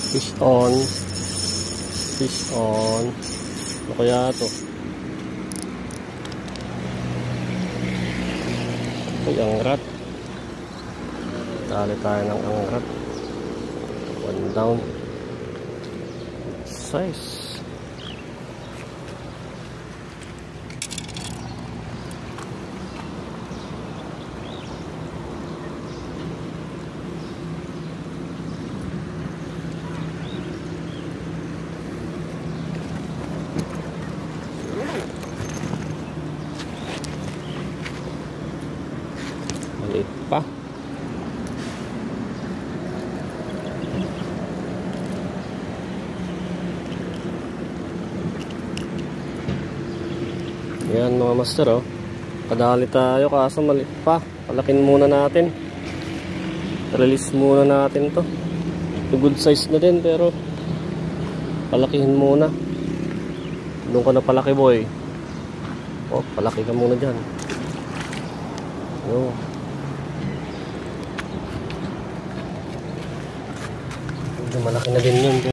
Fish on. Fish on. Ano kaya ito? Ay, angrat. Dali tayo ng angrat. One down. Size. Maliit pa. Yan mga master, oh. Kadali tayo kaso maliit pa. Palakin muna natin. Release muna natin to. Good size na din pero palakihin muna. Doon ka na palaki, boy. Oh, palaki ka muna dyan. Oh. Malaki na din yun.